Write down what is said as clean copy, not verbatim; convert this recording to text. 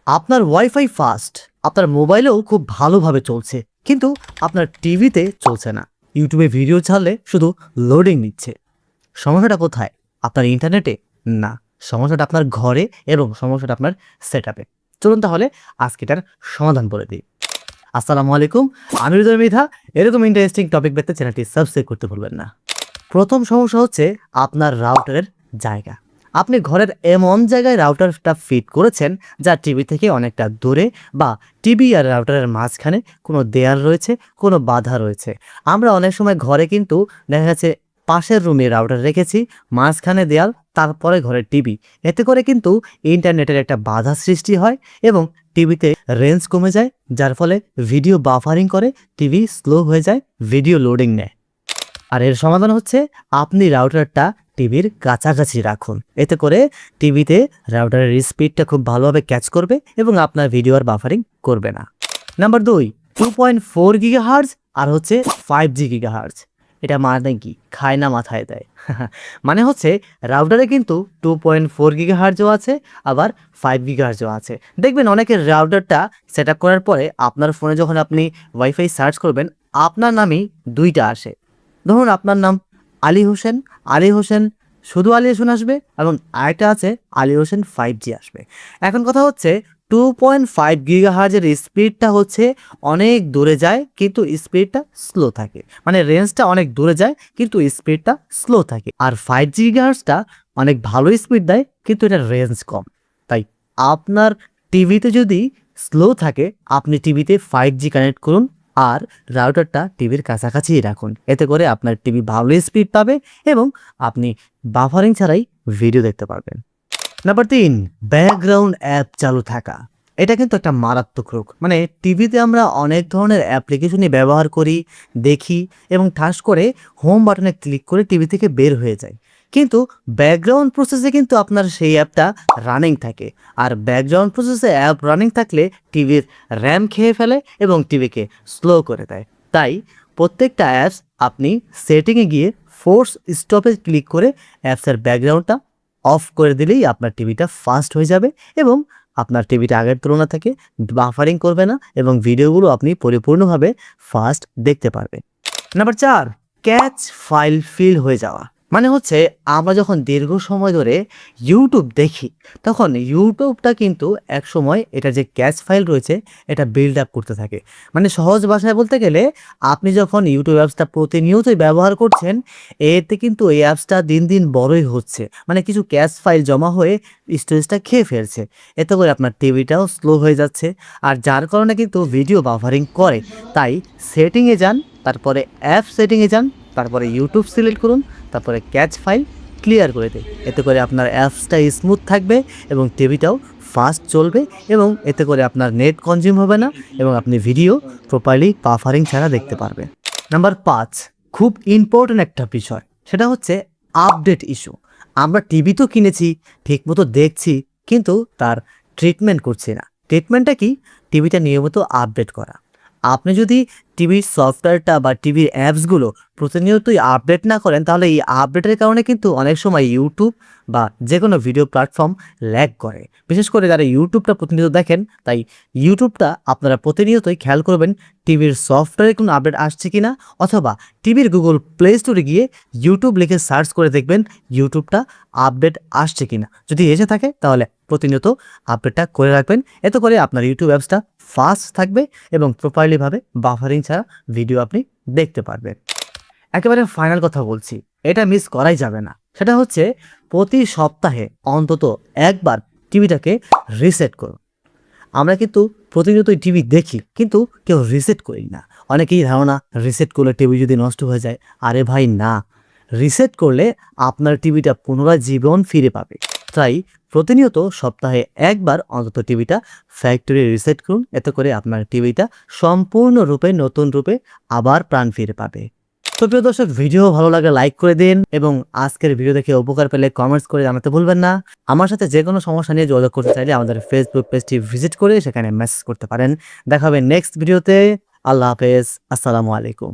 আপনার wifi fast, আপনার মোবাইলেও খুব ভালোভাবে চলছে, কিন্তু আপনার টিভিতে চলছে না। ইউটিউবে ভিডিও ছাড়লে শুধু লোডিং নিচ্ছে। সমস্যাটা কোথায়? আপনার ইন্টারনেটে? না, সমস্যাটা আপনার ঘরে এবং সমস্যাটা আপনার সেটআপে। চলুন তাহলে আজকে এটার সমাধান বলে দিই। আসসালামু আলাইকুম, আমি হৃদয় মৃধা। এরকম ইন্টারেস্টিং টপিক পেতে চ্যানেলটি সাবস্ক্রাইব করতে ভুলবেন না। প্রথম সমস্যা হচ্ছে আপনার রাউটারের জায়গা। আপনি ঘরের এমন জায়গায় রাউটারটা ফিট করেছেন যা টিভি থেকে অনেকটা দূরে, বা টিভি আর রাউটারের মাঝখানে কোনো দেয়াল রয়েছে, কোনো বাধা রয়েছে। আমরা অনেক সময় ঘরে কিন্তু দেখা যাচ্ছে পাশের রুমে রাউটার রেখেছি, মাঝখানে দেয়াল, তারপরে ঘরের টিভি। এতে করে কিন্তু ইন্টারনেটের একটা বাধা সৃষ্টি হয় এবং টিভিতে রেঞ্জ কমে যায়, যার ফলে ভিডিও বাফারিং করে, টিভি স্লো হয়ে যায়, ভিডিও লোডিং নেয়। আর এর সমাধান হচ্ছে আপনি রাউটারটা টিভির কাছাকাছি রাখুন। এতে করে টিভিতে রাউটারের স্পিডটা খুব ভালোভাবে ক্যাচ করবে এবং আপনার ভিডিও আর বাফারিং করবে না। নাম্বার 2, 2.4 গিগাহার্জ আর হচ্ছে 5G গিগাহার্জ। এটা মানে কি? খায় না মাথায় দেয়। মানে হচ্ছে রাউটারে কিন্তু 2.4 গিগাহার্জও আছে, আবার 5 গিগাহার্জও আছে। দেখবেন অনেকের রাউটারটা সেট আপ করার পরে আপনার ফোনে যখন আপনি ওয়াইফাই সার্চ করবেন, আপনার নামই দুইটা আসে। ধরুন আপনার নাম আলী হোসেন, আলী হোসেন, শুধু আলী হোসেন আসবে, এবং আরেকটা আছে আলী হোসেন 5G আসবে। এখন কথা হচ্ছে 2.5 গিগাহার্জের স্পিডটা হচ্ছে অনেক দূরে যায়, কিন্তু স্পিডটা স্লো থাকে। মানে রেঞ্জটা অনেক দূরে যায় কিন্তু স্পিডটা স্লো থাকে। আর 5G গিগাহার্জটা অনেক ভালো স্পিড দেয়, কিন্তু এটা রেঞ্জ কম। তাই আপনার টিভিতে যদি স্লো থাকে, আপনি টিভিতে 5G কানেক্ট করুন আর রাউটারটা টিভির কাছাকাছিই রাখুন। এতে করে আপনার টিভি ভালো স্পিড পাবে এবং আপনি বাফারিং ছাড়াই ভিডিও দেখতে পারবেন। নাম্বার 3, ব্যাকগ্রাউন্ড অ্যাপ চালু থাকা। এটা কিন্তু একটা মারাত্মক রোগ। মানে টিভিতে আমরা অনেক ধরনের অ্যাপ্লিকেশনই ব্যবহার করি, দেখি এবং ঠাস করে হোম বাটনে ক্লিক করে টিভি থেকে বের হয়ে যায়, কিন্তু ব্যাকগ্রাউন্ড প্রসেসে কিন্তু আপনার সেই অ্যাপটা রানিং থাকে। আর ব্যাকগ্রাউন্ড প্রসেসে অ্যাপ রানিং থাকলে টিভির র্যাম খেয়ে ফেলে এবং টিভিকে স্লো করে দেয়। তাই প্রত্যেকটা অ্যাপস আপনি সেটিংয়ে গিয়ে ফোর্স স্টপে ক্লিক করে অ্যাপসের ব্যাকগ্রাউন্ডটা অফ করে দিলেই আপনার টিভিটা ফাস্ট হয়ে যাবে এবং আপনার টিভিটা আগের তুলনা থেকে বাফারিং করবে না এবং ভিডিওগুলো আপনি পরিপূর্ণভাবে ফাস্ট দেখতে পারবেন। নাম্বার 4, ক্যাচ ফাইল ফিল হয়ে যাওয়া। মানে হচ্ছে আমরা যখন দীর্ঘ সময় ধরে ইউটিউব দেখি, তখন ইউটিউবটা কিন্তু এক সময় এটা যে ক্যাচ ফাইল রয়েছে এটা বিল্ড আপ করতে থাকে। মানে সহজ ভাষায় বলতে গেলে, আপনি যখন ইউটিউব অ্যাপসটা প্রতিনিয়তই ব্যবহার করছেন, এতে কিন্তু এই অ্যাপসটা দিন দিন বড়ই হচ্ছে। মানে কিছু ক্যাচ ফাইল জমা হয়ে স্টোরেজটা খেয়ে ফেলছে। এতে করে আপনার টিভিটাও স্লো হয়ে যাচ্ছে, আর যার কারণে কিন্তু ভিডিও বাফারিং করে। তাই সেটিংয়ে যান, তারপরে অ্যাপ সেটিংয়ে যান, তারপরে ইউটিউব সিলেক্ট করুন, তারপরে ক্যাচ ফাইল ক্লিয়ার করে দিন। এতে করে আপনার অ্যাপসটা স্মুথ থাকবে এবং টিভিটাও ফাস্ট চলবে এবং এতে করে আপনার নেট কনজিউম হবে না এবং আপনি ভিডিও প্রপারলি বাফারিং ছাড়া দেখতে পারবেন। নাম্বার 5, খুব ইম্পর্টেন্ট একটা বিষয়, সেটা হচ্ছে আপডেট ইস্যু। আমরা টিভি তো কিনেছি, ঠিকমতো দেখছি, কিন্তু তার ট্রিটমেন্ট করছি না। ট্রিটমেন্টটা কি? টিভিটা নিয়মিত আপডেট করা। আপনি যদি টিভির সফটওয়্যারটা বা টিভির অ্যাপসগুলো প্রতিনিয়তই আপডেট না করেন, তাহলে এই আপডেটের কারণে কিন্তু অনেক সময় ইউটিউব বা যে কোনো ভিডিও প্ল্যাটফর্ম ল্যাগ করে। বিশেষ করে যারা ইউটিউবটা প্রতিনিয়ত দেখেন, তাই ইউটিউবটা আপনারা প্রতিনিয়তই খেয়াল করবেন টিভির সফটওয়্যারে কোনো আপডেট আসছে কি না, অথবা টিভির গুগল প্লে স্টোরে গিয়ে ইউটিউব লিখে সার্চ করে দেখবেন ইউটিউবটা আপডেট আসছে কি না। যদি এসে থাকে তাহলে প্রতিনিয়ত আপডেটটা করে রাখবেন। এতে করে আপনার ইউটিউব অ্যাপসটা ফাস্ট থাকবে এবং প্রপারলিভাবে বাফারিং ছাড়া ভিডিও আপনি দেখতে পারবেন। একেবারে ফাইনাল কথা বলছি, এটা মিস করাই যাবে না। সেটা হচ্ছে প্রতি সপ্তাহে অন্তত একবার টিভিটাকে রিসেট করুন। আমরা কিন্তু প্রতিনিয়তই টিভি দেখি, কিন্তু কেউ রিসেট করি না। অনেকেই ধারণা রিসেট করলে টিভি যদি নষ্ট হয়ে যায়। আরে ভাই না, রিসেট করলে আপনার টিভিটা পুনরায় জীবন ফিরে পাবে। তাই প্রতিনিয়ত সপ্তাহে একবার অন্তত টিভিটা ফ্যাক্টরি রিসেট করুন। এতে করে আপনার টিভিটা সম্পূর্ণরূপে নতুন রূপে আবার প্রাণ ফিরে পাবে। তো প্রিয় দর্শক, ভিডিও ভালো লাগলে লাইক করে দিন এবং আজকের ভিডিও দেখে উপকার পেলে কমেন্টস করে জানাতে ভুলবেন না। আমার সাথে যে কোনো সমস্যা নিয়ে যোগাযোগ করতে চাইলে আমাদের ফেসবুক পেজটি ভিজিট করে সেখানে মেসেজ করতে পারেন। দেখা হবে নেক্সট ভিডিওতে। আল্লাহ হাফেজ, আসসালামু আলাইকুম।